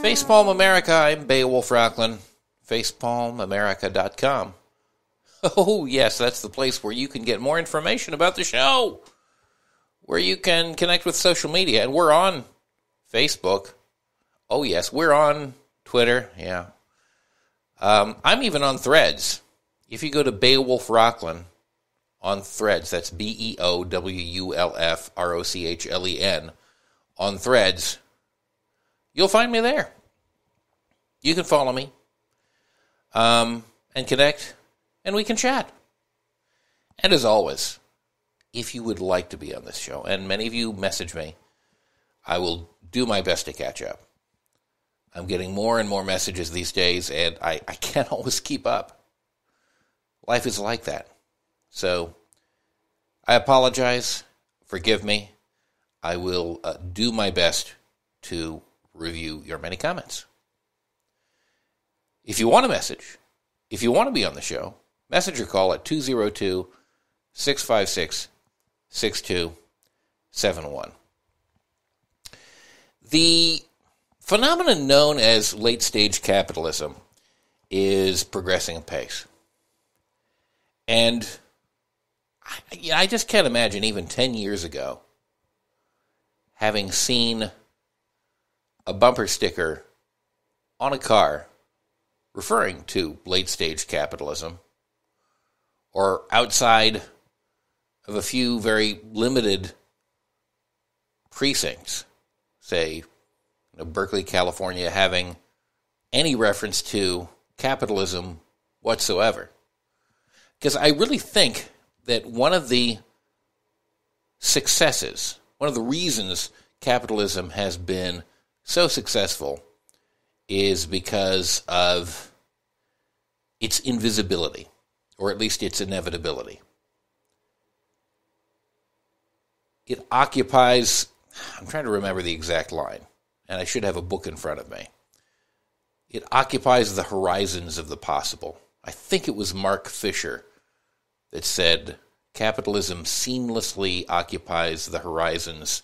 Facepalm America, I'm Beowulf Rockland, facepalmamerica.com. Oh, yes, that's the place where you can get more information about the show, where you can connect with social media, and we're on Facebook. Oh, yes, we're on Twitter, yeah. I'm even on Threads. If you go to Beowulf Rockland on Threads, that's BEOWULFROCHLEN, on Threads, you'll find me there. You can follow me and connect, and we can chat. And as always, if you would like to be on this show, and many of you message me, I will do my best to catch up. I'm getting more and more messages these days, and I can't always keep up. Life is like that. So I apologize. Forgive me. I will do my best to review your many comments. If you want a message, if you want to be on the show, message or call at 202-656-6271. The phenomenon known as late-stage capitalism is progressing apace. And I just can't imagine even 10 years ago having seen a bumper sticker on a car referring to late-stage capitalism, or outside of a few very limited precincts, say, Berkeley, California, having any reference to capitalism whatsoever. Because I really think that one of the successes, one of the reasons capitalism has been so successful is because of its invisibility, or at least its inevitability. It occupies, I'm trying to remember the exact line, and I should have a book in front of me. It occupies the horizons of the possible. I think it was Mark Fisher that said, capitalism seamlessly occupies the horizons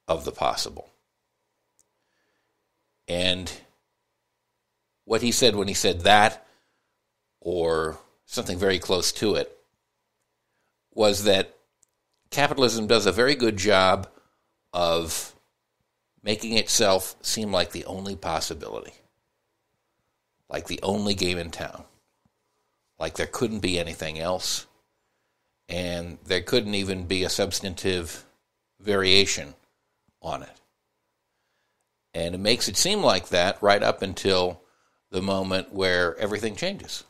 of the possible. And what he said when he said that, or something very close to it, was that capitalism does a very good job of making itself seem like the only possibility, like the only game in town, like there couldn't be anything else, and there couldn't even be a substantive variation on it. And it makes it seem like that right up until the moment where everything changes.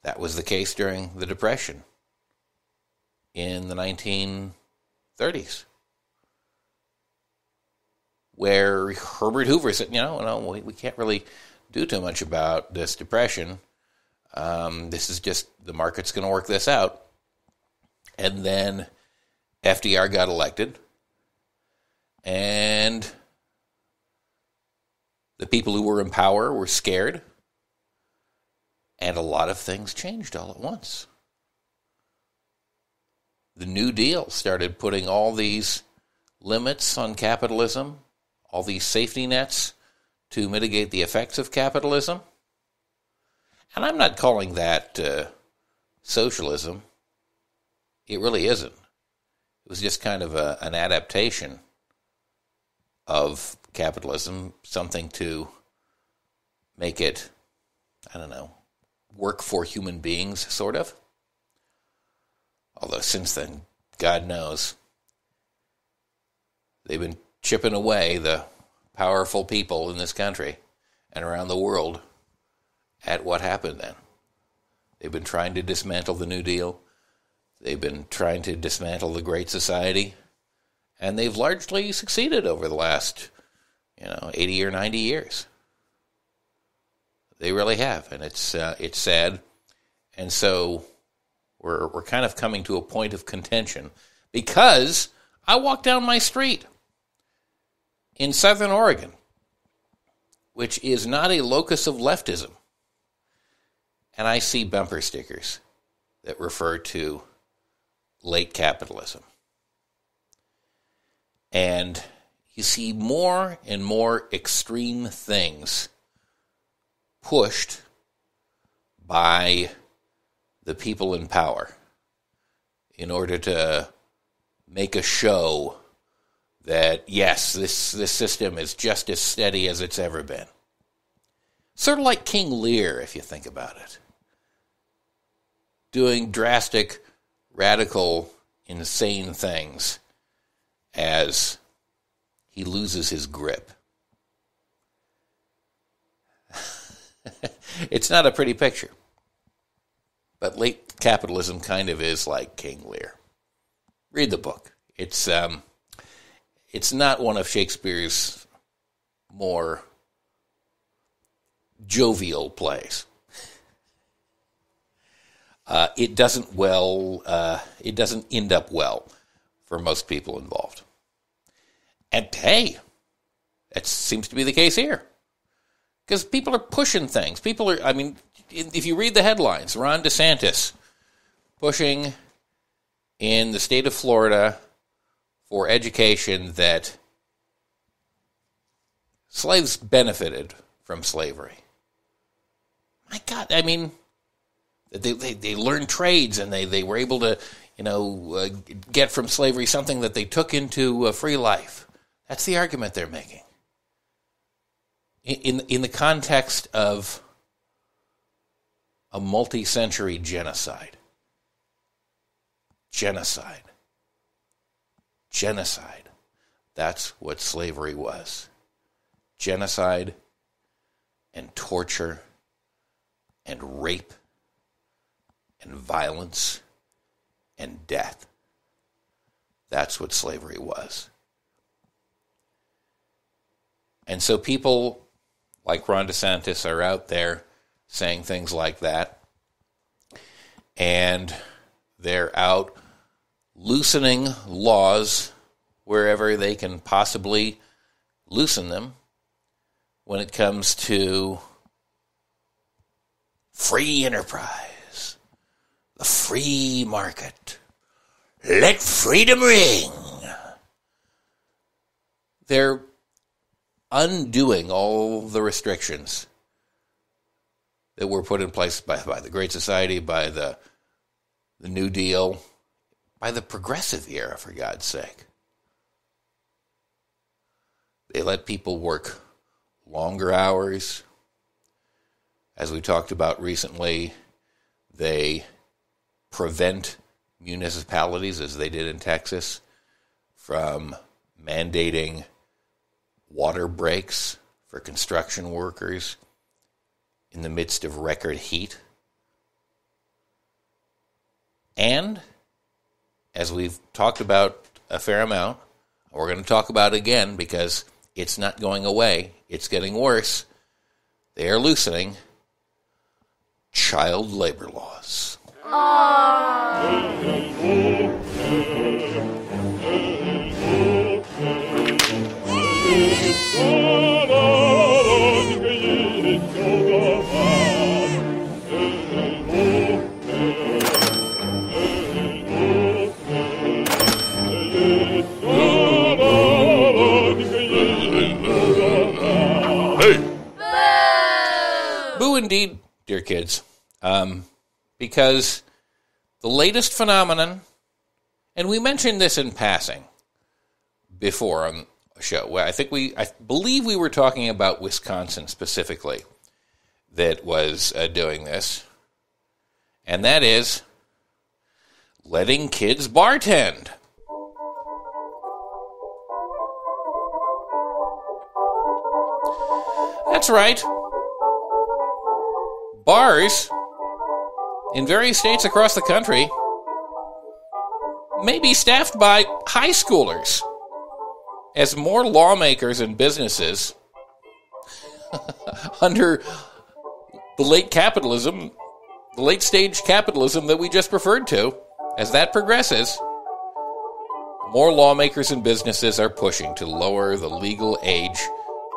That was the case during the Depression in the 1930s, where Herbert Hoover said, we can't really do too much about this Depression. This is just, the market's going to work this out. And then FDR got elected, and the people who were in power were scared, and a lot of things changed all at once. The New Deal started putting all these limits on capitalism, all these safety nets to mitigate the effects of capitalism. And I'm not calling that socialism. It really isn't. It was just kind of an adaptation of capitalism, something to make it, work for human beings, sort of. Although since then, God knows, they've been chipping away, the powerful people in this country and around the world, at what happened then. They've been trying to dismantle the New Deal. They've been trying to dismantle the Great Society. And they've largely succeeded over the last, 80 or 90 years. They really have, and it's sad. And so we're kind of coming to a point of contention, because I walk down my street in Southern Oregon, which is not a locus of leftism, and I see bumper stickers that refer to late capitalism. And you see more and more extreme things pushed by the people in power in order to make a show that, yes, this system is just as steady as it's ever been. Sort of like King Lear, if you think about it. Doing drastic, radical, insane things as he loses his grip. It's not a pretty picture. But late capitalism kind of is like King Lear. Read the book. It's not one of Shakespeare's more jovial plays. It doesn't end up well for most people involved. And hey, that seems to be the case here. Because people are pushing things. If you read the headlines, Ron DeSantis pushing in the state of Florida for education that slaves benefited from slavery. My God, they learned trades and they were able to, get from slavery something that they took into a free life. That's the argument they're making. In the context of a multi-century genocide. Genocide. That's what slavery was. Genocide and torture and rape and violence and death. That's what slavery was. And so people like Ron DeSantis are out there saying things like that. And they're out loosening laws wherever they can possibly loosen them when it comes to free enterprise, the free market. Let freedom ring. They're undoing all the restrictions that were put in place by the Great Society, by the New Deal, by the Progressive era, for God's sake. They let people work longer hours. As we talked about recently, they prevent municipalities, as they did in Texas, from mandating water breaks for construction workers in the midst of record heat. And, as we've talked about a fair amount, we're going to talk about it again because it's not going away, it's getting worse, they are loosening child labor laws. Boo indeed, dear kids. Because the latest phenomenon, and we mentioned this in passing before on a show, where I believe we were talking about Wisconsin specifically that was doing this, and that is letting kids bartend. That's right. Bars in various states across the country may be staffed by high schoolers as more lawmakers and businesses under the late stage capitalism that we just referred to, as that progresses, more lawmakers and businesses are pushing to lower the legal age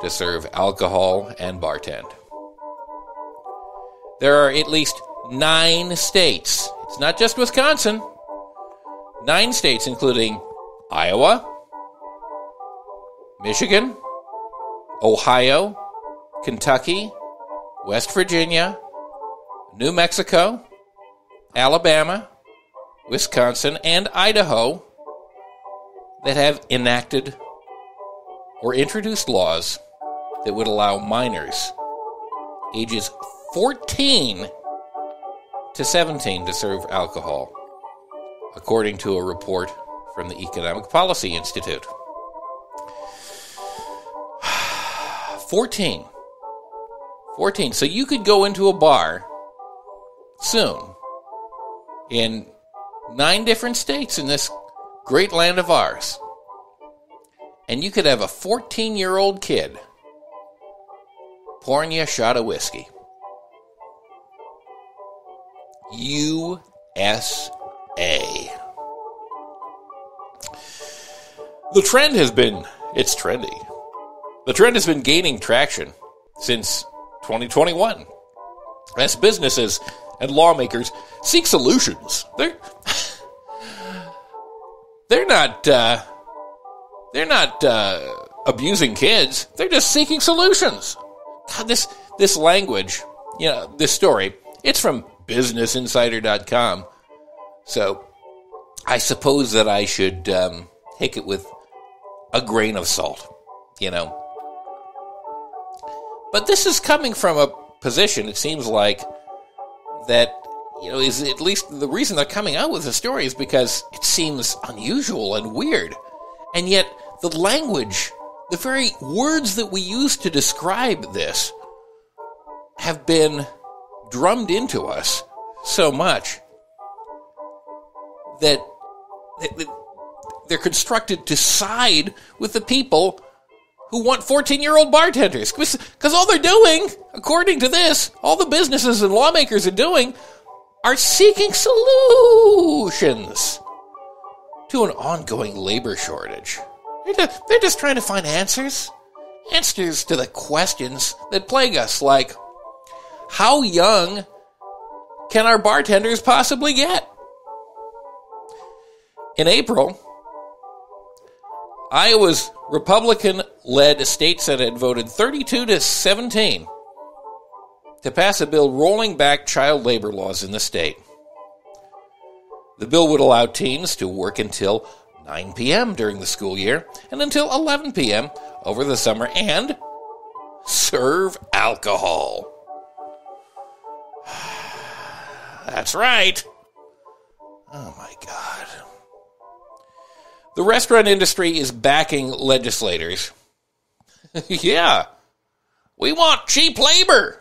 to serve alcohol and bartend. There are at least 9 states, it's not just Wisconsin, 9 states including Iowa, Michigan, Ohio, Kentucky, West Virginia, New Mexico, Alabama, Wisconsin, and Idaho that have enacted or introduced laws that would allow minors ages 14 to 17 to serve alcohol, according to a report from the Economic Policy Institute. 14. So you could go into a bar soon in 9 different states in this great land of ours, and you could have a 14-year-old kid pouring you a shot of whiskey. USA. The trend has been, it's trendy. The trend has been gaining traction since 2021 as businesses and lawmakers seek solutions. They're not abusing kids. They're just seeking solutions. God, this language, this story, it's from businessinsider.com. So I suppose that I should take it with a grain of salt, But this is coming from a position, it seems like, that, is at least the reason they're coming out with the story is because it seems unusual and weird. And yet the language, the very words that we use to describe this have been drummed into us so much that they're constructed to side with the people who want 14-year-old bartenders. Because all they're doing, according to this, all the businesses and lawmakers are doing are seeking solutions to an ongoing labor shortage. They're just trying to find answers to the questions that plague us, like, how young can our bartenders possibly get? In April, Iowa's Republican-led state Senate voted 32-17 to pass a bill rolling back child labor laws in the state. The bill would allow teens to work until 9 p.m. during the school year and until 11 p.m. over the summer and serve alcohol. That's right. Oh, my God. The restaurant industry is backing legislators. Yeah. We want cheap labor.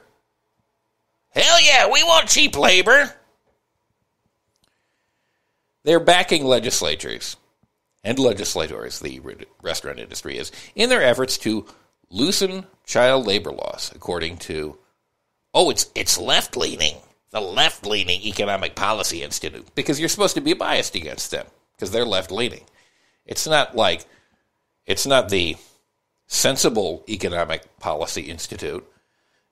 Hell yeah, we want cheap labor. They're backing legislators and legislators, the restaurant industry is, in their efforts to loosen child labor laws, according to, it's left-leaning, the left-leaning Economic Policy Institute, because you're supposed to be biased against them, because they're left-leaning. It's not the sensible Economic Policy Institute.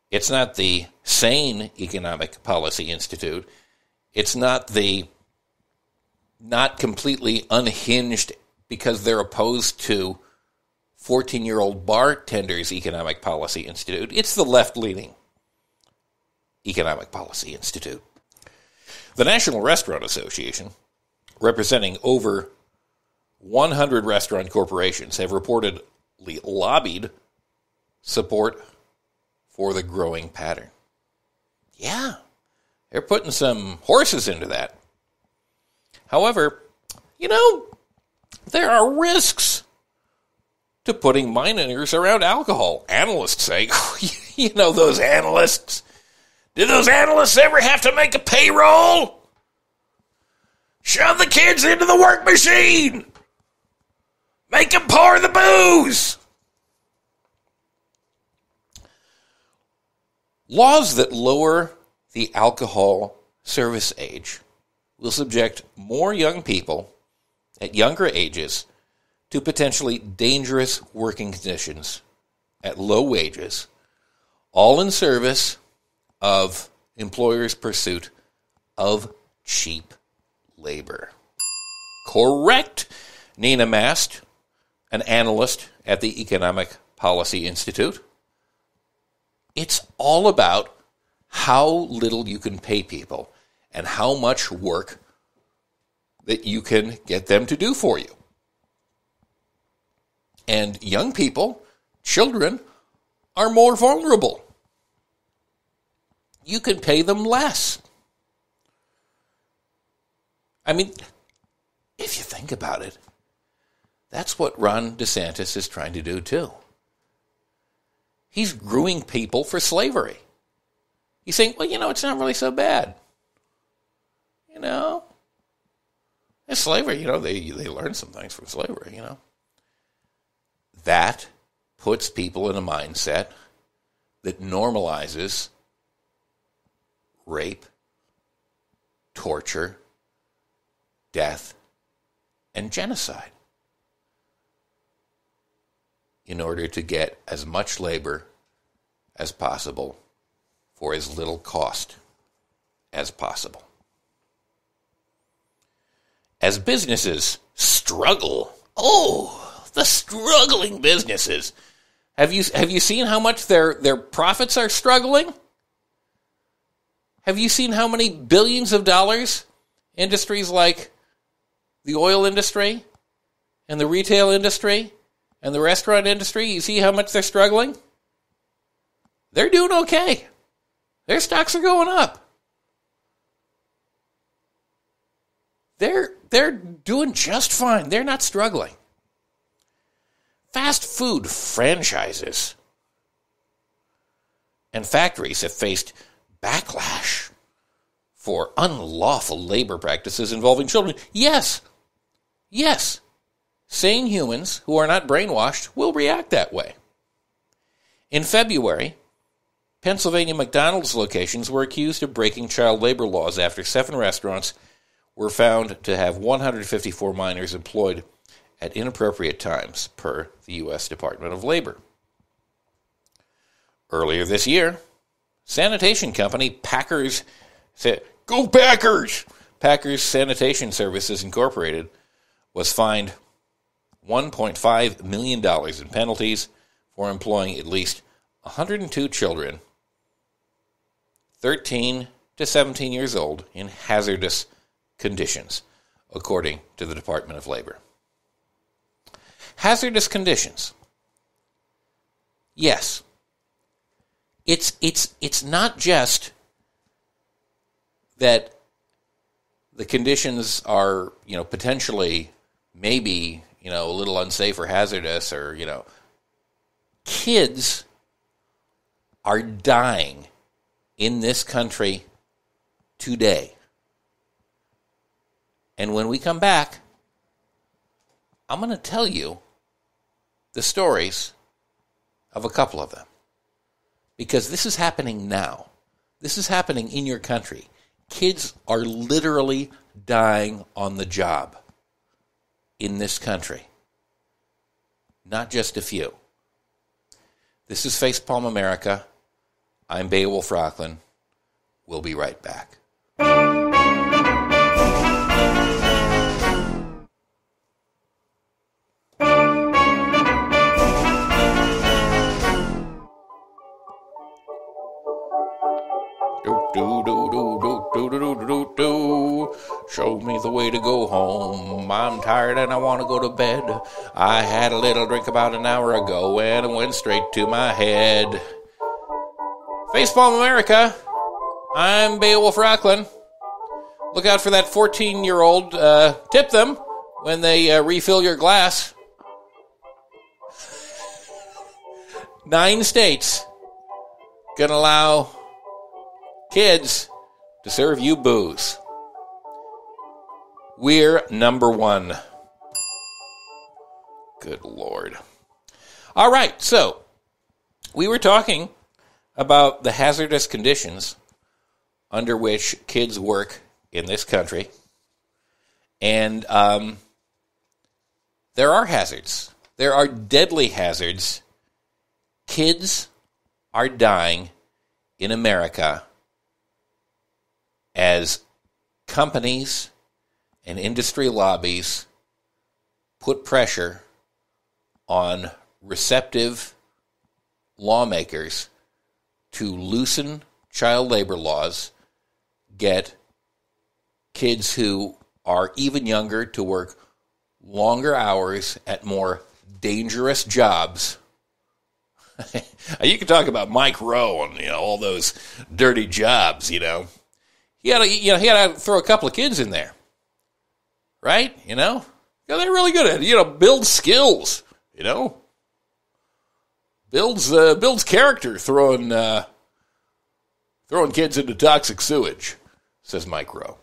It's not the sane Economic Policy Institute. It's not the not completely unhinged because they're opposed to 14-year-old bartenders Economic Policy Institute. It's the left-leaning Economic Policy Institute. The National Restaurant Association, representing over 100 restaurant corporations, have reportedly lobbied support for the growing pattern. Yeah, they're putting some horses into that. However, there are risks to putting minors around alcohol. Analysts say, those analysts. Did those analysts ever have to make a payroll? Shove the kids into the work machine. Make them pour the booze. Laws that lower the alcohol service age will subject more young people at younger ages to potentially dangerous working conditions at low wages, all in service of employers' pursuit of cheap labor. Correct, Nina Mast, an analyst at the Economic Policy Institute. It's all about how little you can pay people and how much work that you can get them to do for you. And young people, children, are more vulnerable. You can pay them less. I mean, if you think about it, that's what Ron DeSantis is trying to do too. He's grooming people for slavery. He's saying, well, it's not really so bad. It's slavery, they learn some things from slavery, That puts people in a mindset that normalizes rape, torture, death, and genocide in order to get as much labor as possible for as little cost as possible. As businesses struggle, the struggling businesses. Have you seen how much their profits are struggling? Have you seen how many billions of dollars industries like the oil industry and the retail industry and the restaurant industry, you see how much they're struggling? They're doing okay. Their stocks are going up. They're doing just fine. They're not struggling. Fast food franchises and factories have faced backlash for unlawful labor practices involving children. Yes. Sane humans who are not brainwashed will react that way. In February, Pennsylvania McDonald's locations were accused of breaking child labor laws after 7 restaurants were found to have 154 minors employed at inappropriate times, per the U.S. Department of Labor. Earlier this year, sanitation company Packers said, "Go Packers!" Packers Sanitation Services Incorporated was fined $1.5 million in penalties for employing at least 102 children, 13 to 17 years old, in hazardous conditions, according to the Department of Labor. Hazardous conditions. Yes. It's not just that the conditions are, potentially maybe, a little unsafe or hazardous or, kids are dying in this country today. And when we come back, I'm going to tell you the stories of a couple of them. Because this is happening now. This is happening in your country. Kids are literally dying on the job in this country. Not just a few. This is Facepalm America. I'm Beowulf Rockland. We'll be right back. Show me the way to go home. I'm tired and I want to go to bed. I had a little drink about an hour ago and it went straight to my head. Facepalm America. I'm Beowulf Rockland. Look out for that 14-year-old. Tip them when they refill your glass. 9 states gonna allow kids to serve you booze. We're number 1. Good Lord. All right, so we were talking about the hazardous conditions under which kids work in this country. And there are hazards. There are deadly hazards. Kids are dying in America as companies and industry lobbies put pressure on receptive lawmakers to loosen child labor laws, get kids who are even younger to work longer hours at more dangerous jobs. You can talk about Mike Rowe and all those dirty jobs. He had to throw a couple of kids in there, right? They're really good at it. Build skills. Builds character throwing kids into toxic sewage, says Mike Rowe.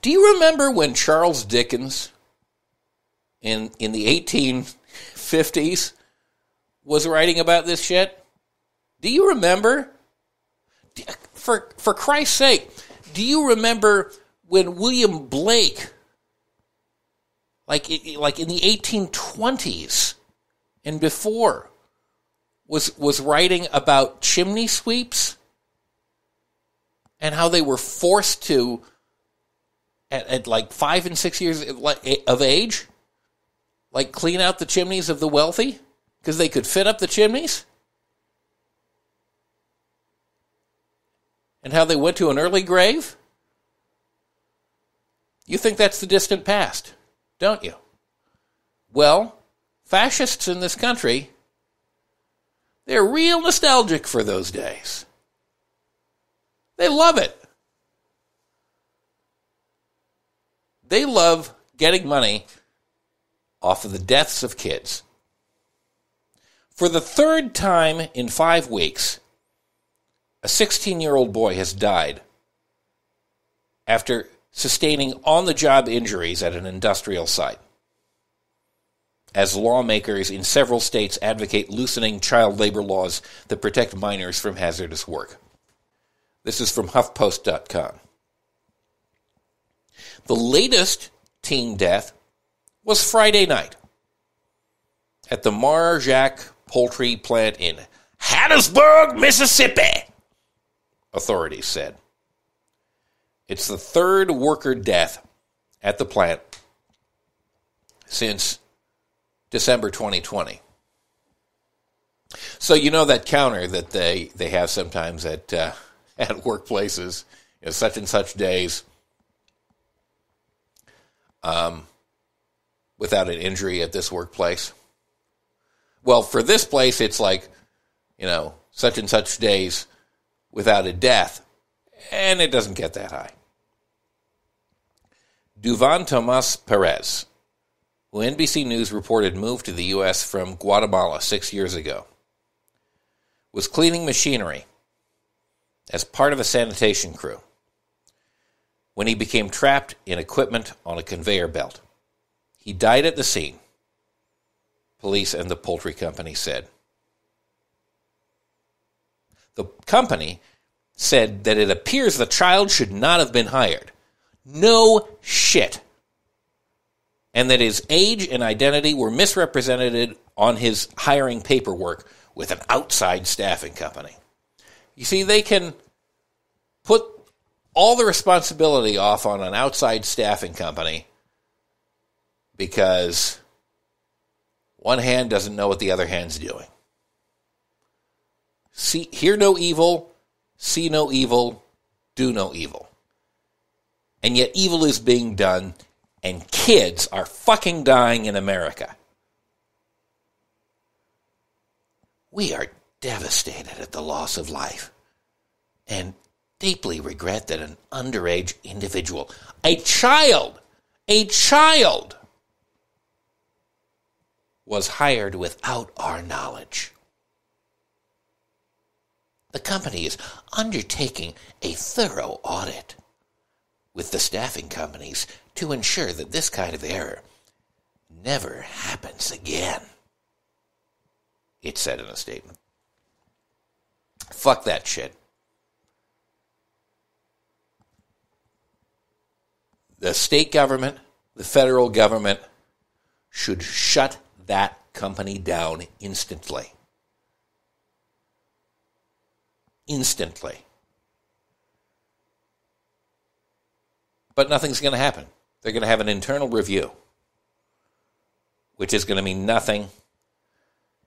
Do you remember when Charles Dickens in the 1850s was writing about this shit? Do you remember? For Christ's sake, do you remember when William Blake, like in the 1820s and before, was writing about chimney sweeps and how they were forced to, at like 5 and 6 years of age, like clean out the chimneys of the wealthy because they could fit up the chimneys? And how they went to an early grave? You think that's the distant past, don't you? Well, fascists in this country, they're real nostalgic for those days. They love it. They love getting money off of the deaths of kids. For the third time in 5 weeks, a 16-year-old boy has died after sustaining on-the-job injuries at an industrial site, as lawmakers in several states advocate loosening child labor laws that protect minors from hazardous work. This is from HuffPost.com. The latest teen death was Friday night at the Mar-Jac poultry plant in Hattiesburg, Mississippi, authorities said. It's the third worker death at the plant since December 2020. So that counter that they have sometimes at workplaces, such and such days, without an injury at this workplace. Well, for this place, it's like, such and such days without a death, and it doesn't get that high. Duvan Tomas Perez, who NBC News reported moved to the U.S. from Guatemala 6 years ago, was cleaning machinery as part of a sanitation crew when he became trapped in equipment on a conveyor belt. He died at the scene, police and the poultry company said. The company said that it appears the child should not have been hired. No shit. And that his age and identity were misrepresented on his hiring paperwork with an outside staffing company. You see, they can put all the responsibility off on an outside staffing company because one hand doesn't know what the other hand's doing. Hear no evil, see no evil, do no evil. And yet evil is being done, and kids are fucking dying in America. We are devastated at the loss of life and deeply regret that an underage individual, a child, was hired without our knowledge. The company is undertaking a thorough audit with the staffing companies to ensure that this kind of error never happens again, it said in a statement. Fuck that shit. The state government, the federal government should shut that company down instantly. Instantly. But nothing's going to happen. They're going to have an internal review. which is going to mean nothing,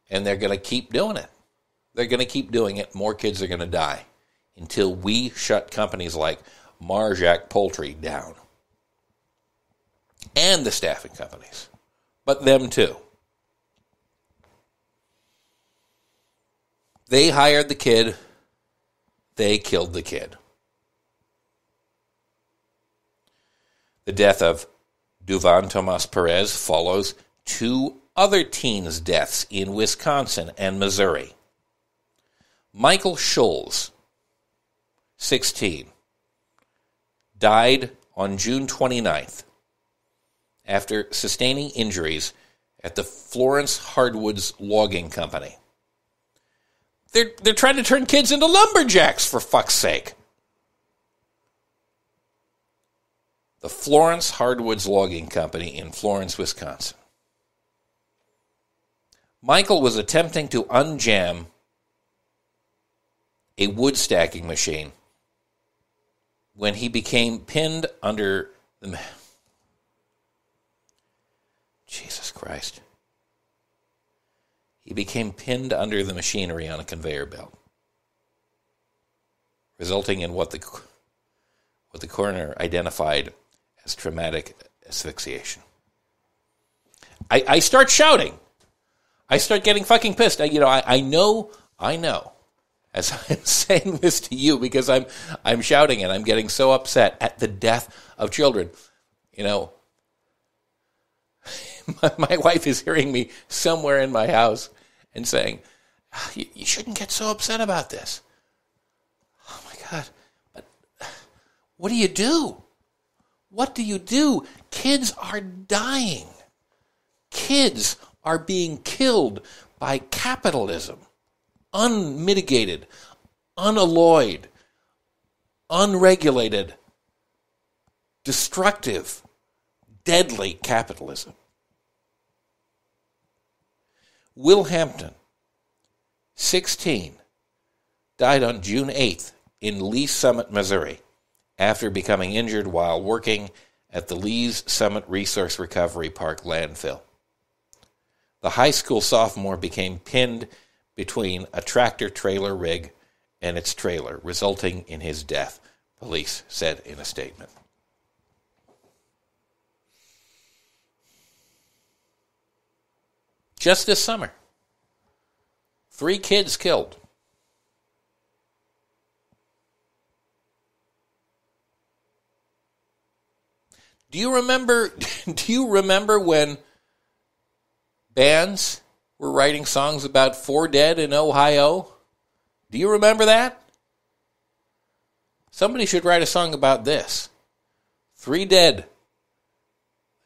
and they're going to keep doing it. They're going to keep doing it. More kids are going to die until we shut companies like Marjac Poultry down. And the staffing companies. But them too. They hired the kid. They killed the kid. The death of Duvan Tomas Perez follows 2 other teens' deaths in Wisconsin and Missouri. Michael Scholes, 16, died on June 29th after sustaining injuries at the Florence Hardwoods Logging Company. They're trying to turn kids into lumberjacks, for fuck's sake. The Florence Hardwoods Logging Company in Florence, Wisconsin. Michael was attempting to unjam a wood stacking machine when he became pinned under the... Jesus Christ. He became pinned under the machinery on a conveyor belt, resulting in what the coroner identified as traumatic asphyxiation. I start shouting. I start getting fucking pissed. I know, as I'm saying this to you, because I'm shouting and I'm getting so upset at the death of children. My wife is hearing me somewhere in my house and saying, you shouldn't get so upset about this. Oh my God. But what do you do? What do you do? Kids are dying. Kids are being killed by capitalism. Unmitigated, unalloyed, unregulated, destructive, deadly capitalism. Will Hampton, 16, died on June 8th in Lee's Summit, Missouri, after becoming injured while working at the Lee's Summit Resource Recovery Park landfill. The high school sophomore became pinned between a tractor-trailer rig and its trailer, resulting in his death, police said in a statement. Just this summer, 3 kids killed. Do you remember when bands were writing songs about 4 dead in Ohio? Do you remember that? Somebody should write a song about this. 3 dead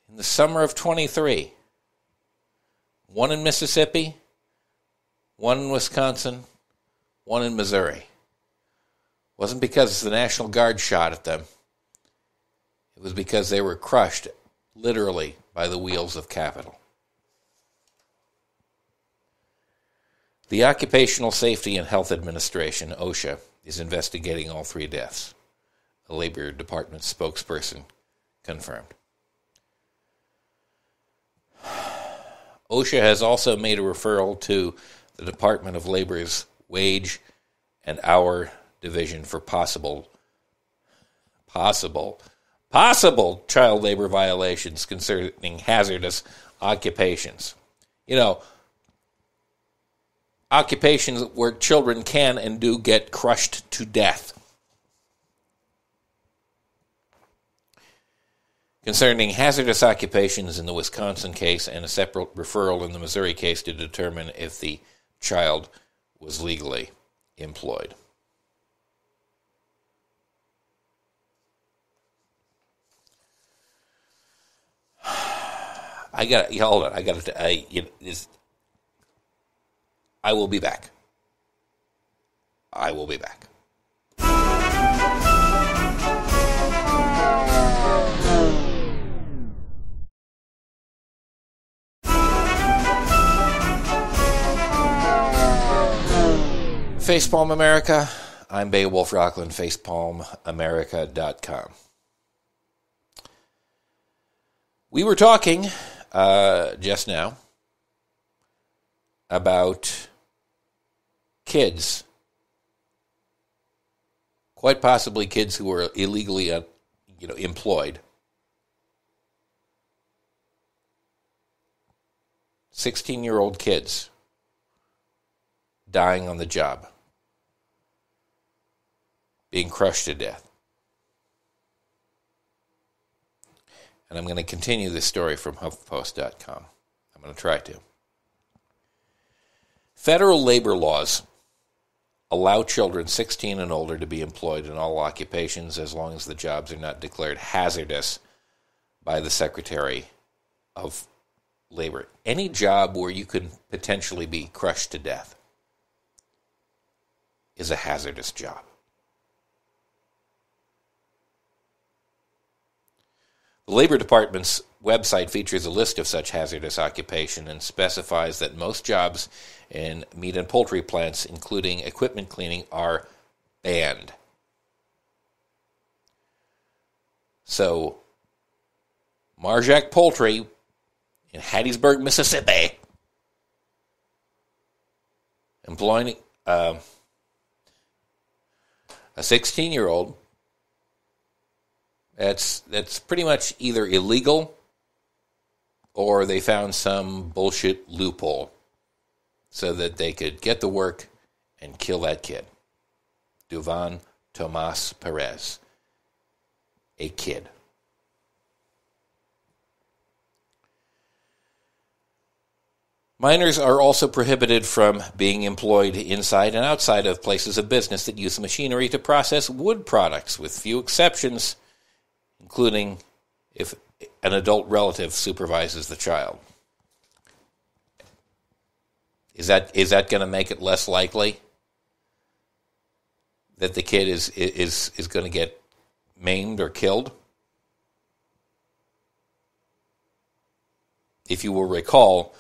in the summer of 23. 1 in Mississippi, 1 in Wisconsin, 1 in Missouri. Wasn't because the National Guard shot at them. It was because they were crushed, literally, by the wheels of capital. The Occupational Safety and Health Administration, OSHA, is investigating all 3 deaths, a Labor Department spokesperson confirmed. OSHA has also made a referral to the Department of Labor's Wage and Hour Division for possible child labor violations concerning hazardous occupations. Occupations where children can and do get crushed to death. Concerning hazardous occupations in the Wisconsin case and a separate referral in the Missouri case to determine if the child was legally employed. Hold on. I will be back. Facepalm America. I'm Beowulf Rockland, facepalmamerica.com. We were talking just now about kids, quite possibly kids who were illegally employed. 16-year-old kids dying on the job, being crushed to death. And I'm going to continue this story from HuffPost.com. I'm going to try to. Federal labor laws allow children 16 and older to be employed in all occupations as long as the jobs are not declared hazardous by the Secretary of Labor. Any job where you could potentially be crushed to death is a hazardous job. The Labor Department's website features a list of such hazardous occupation and specifies that most jobs in meat and poultry plants, including equipment cleaning, are banned. So, Marjack Poultry in Hattiesburg, Mississippi, employing a 16-year-old, that's pretty much either illegal or they found some bullshit loophole so that they could get the work and kill that kid. Duvan Tomas Perez, a kid. Minors are also prohibited from being employed inside and outside of places of business that use machinery to process wood products, with few exceptions, including if an adult relative supervises the child. Is that going to make it less likely that the kid is going to get maimed or killed? If you will recall,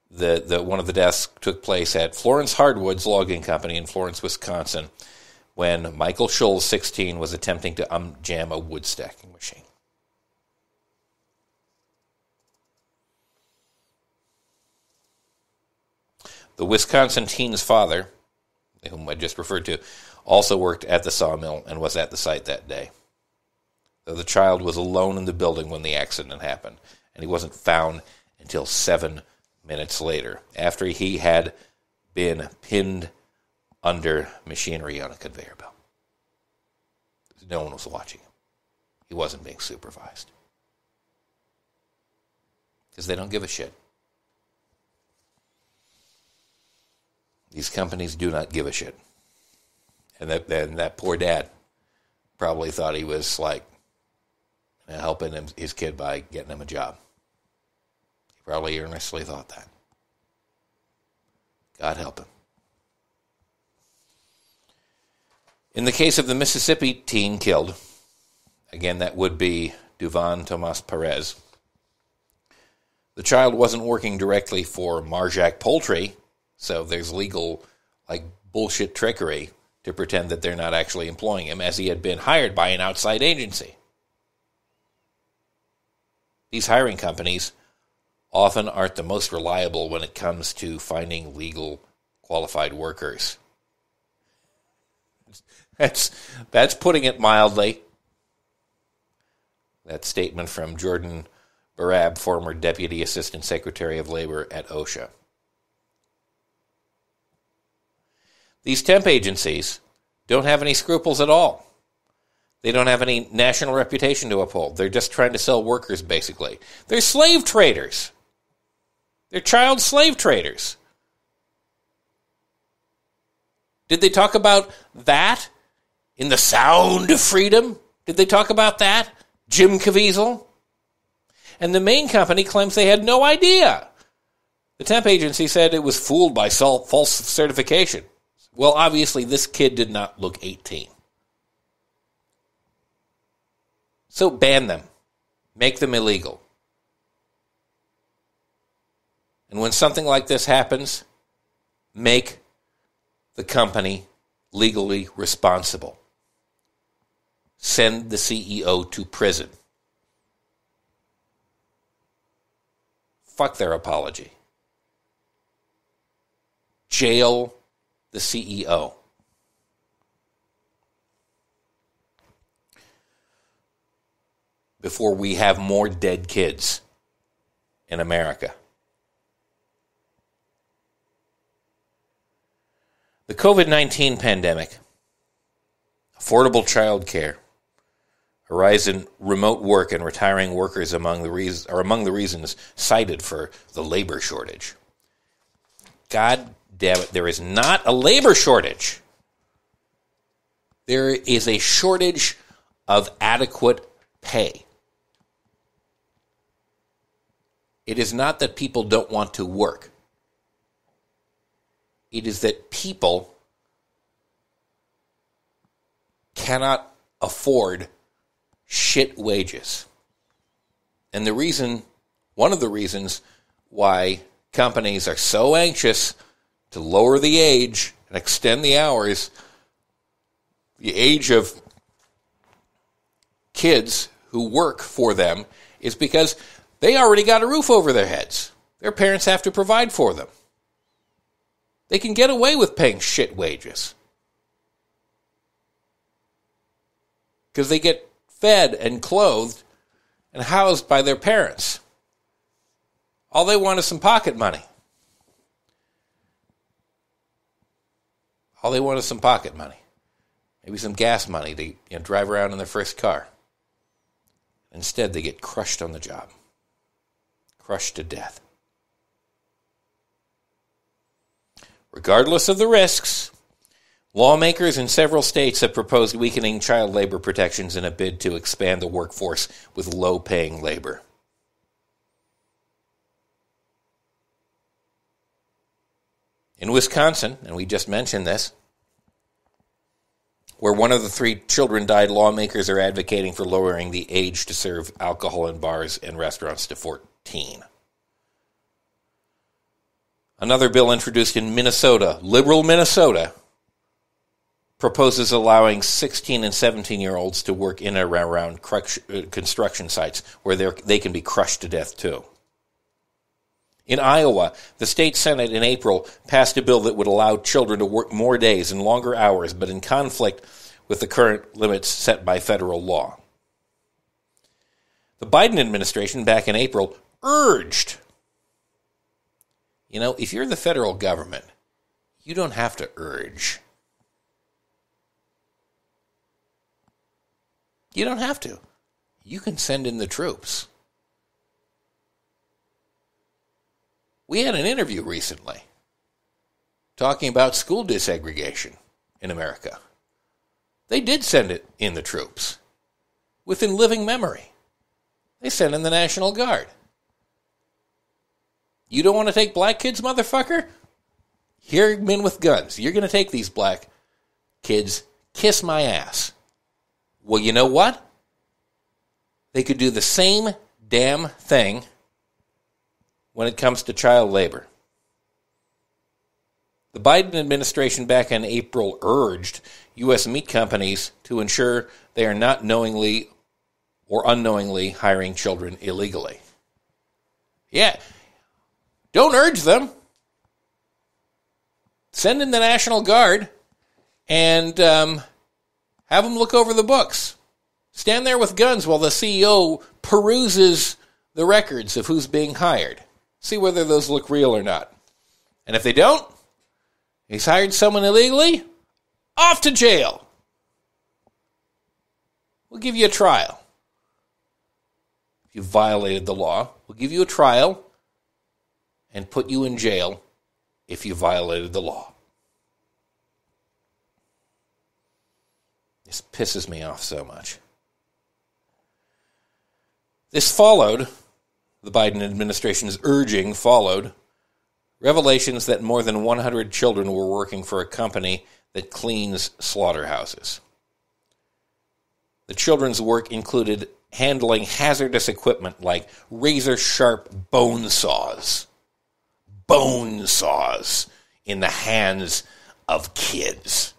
the one of the deaths took place at Florence Hardwood's Logging Company in Florence, Wisconsin, when Michael Scholl, 16, was attempting to unjam a wood stacking machine. The Wisconsin teen's father, whom I just referred to, also worked at the sawmill and was at the site that day. Though the child was alone in the building when the accident happened, and he wasn't found until 7 minutes later, after he had been pinned under machinery on a conveyor belt. No one was watching him. He wasn't being supervised. Because they don't give a shit. These companies do not give a shit. And that poor dad probably thought he was helping his kid by getting him a job. He probably earnestly thought that. God help him. In the case of the Mississippi teen killed, again, that would be Duvan Tomas Perez, the child wasn't working directly for Marjack Poultry, so there's legal, bullshit trickery to pretend that they're not actually employing him, as he had been hired by an outside agency. These hiring companies often aren't the most reliable when it comes to finding legal, qualified workers. That's putting it mildly. That statement from Jordan Barab, former Deputy Assistant Secretary of Labor at OSHA. These temp agencies don't have any scruples at all. They don't have any national reputation to uphold. They're just trying to sell workers, basically. They're slave traders. They're child slave traders. Did they talk about that in The Sound of Freedom? Did they talk about that? Jim Caviezel? And the main company claims they had no idea. The temp agency said it was fooled by false certification. Well, obviously, this kid did not look 18. So ban them. Make them illegal. And when something like this happens, make the company legally responsible. Send the CEO to prison Fuck their apology. Jail the CEO. Before we have more dead kids in America. The COVID-19 pandemic, affordable child care, a rise in remote work and retiring workers are among the reasons cited for the labor shortage. God damn it, there is not a labor shortage. There is a shortage of adequate pay. It is not that people don't want to work. It is that people cannot afford shit wages. And one of the reasons why companies are so anxious to lower the age and extend the hours, the age of kids who work for them, is because they already got a roof over their heads. Their parents have to provide for them. They can get away with paying shit wages. Because they get fed and clothed and housed by their parents. All they want is some pocket money. All they want is some pocket money. Maybe some gas money to drive around in their first car. Instead, they get crushed on the job. Crushed to death. Regardless of the risks, lawmakers in several states have proposed weakening child labor protections in a bid to expand the workforce with low-paying labor. In Wisconsin, and we just mentioned this, where one of the 3 children died, lawmakers are advocating for lowering the age to serve alcohol in bars and restaurants to 14. Another bill introduced in Minnesota, liberal Minnesota, proposes allowing 16 and 17-year-olds to work in and around construction sites where they can be crushed to death too. In Iowa, the state Senate in April passed a bill that would allow children to work more days and longer hours, but in conflict with the current limits set by federal law. The Biden administration back in April urged, if you're the federal government, you don't have to urge. You don't have to. You can send in the troops. We had an interview recently talking about school desegregation in America. They did send it in the troops. Within living memory. They sent in the National Guard. You don't want to take black kids, motherfucker? Here are men with guns. You're going to take these black kids. Kiss my ass. Well, you know what? They could do the same damn thing when it comes to child labor. The Biden administration back in April urged U.S. meat companies to ensure they are not knowingly or unknowingly hiring children illegally. Yeah, don't urge them. Send in the National Guard and have them look over the books. Stand there with guns while the CEO peruses the records of who's being hired. See whether those look real or not. And if they don't, he's hired someone illegally, off to jail. We'll give you a trial. If you violated the law, we'll give you a trial and put you in jail if you violated the law. This pisses me off so much. This followed, the Biden administration's urging followed, revelations that more than 100 children were working for a company that cleans slaughterhouses. The children's work included handling hazardous equipment like razor-sharp bone saws in the hands of kids.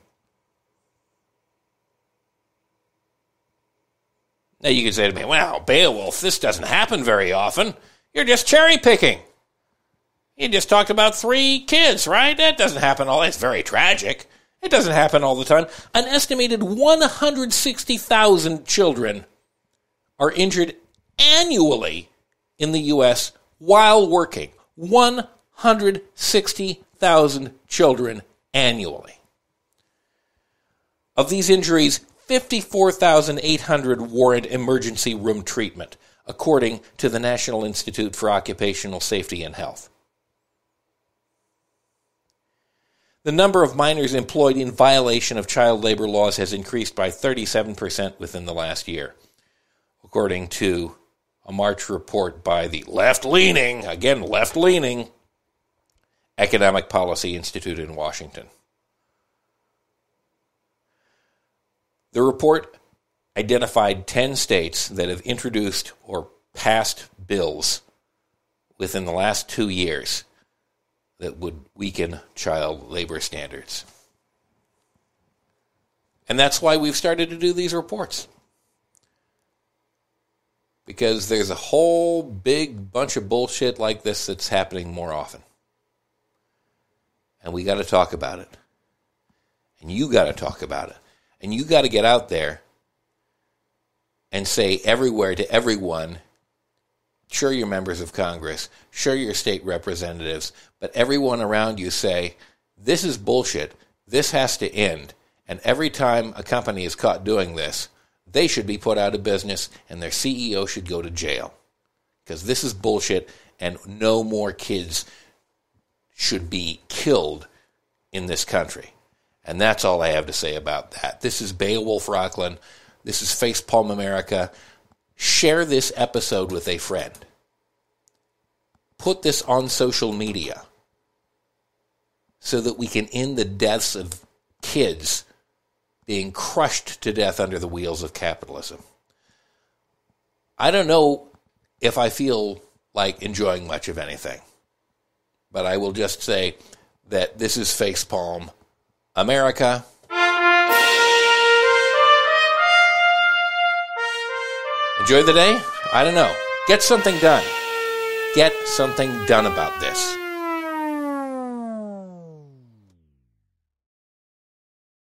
Now you could say to me, well, Beowulf, this doesn't happen very often. You're just cherry-picking. You just talked about 3 kids, right? That doesn't happen all. It's very tragic. It doesn't happen all the time. An estimated 160,000 children are injured annually in the U.S. while working. 160,000 children annually. Of these injuries, 54,800 warrant emergency room treatment, according to the National Institute for Occupational Safety and Health. The number of minors employed in violation of child labor laws has increased by 37% within the last year, according to a March report by the left-leaning Economic Policy Institute in Washington. The report identified 10 states that have introduced or passed bills within the last 2 years that would weaken child labor standards. And that's why we've started to do these reports. Because there's a whole big bunch of bullshit like this that's happening more often. And we got to talk about it. And you got to talk about it. And you got to get out there and say everywhere to everyone, sure, you're members of Congress, sure, you're state representatives, but everyone around you say, this is bullshit, this has to end, and every time a company is caught doing this, they should be put out of business and their CEO should go to jail. Because this is bullshit and no more kids should be killed in this country. And that's all I have to say about that. This is Beowulf Rockland. This is Facepalm America. Share this episode with a friend. Put this on social media so that we can end the deaths of kids being crushed to death under the wheels of capitalism. I don't know if I feel like enjoying much of anything, but I will just say that this is Facepalm America. Enjoy the day? I don't know. Get something done. Get something done about this.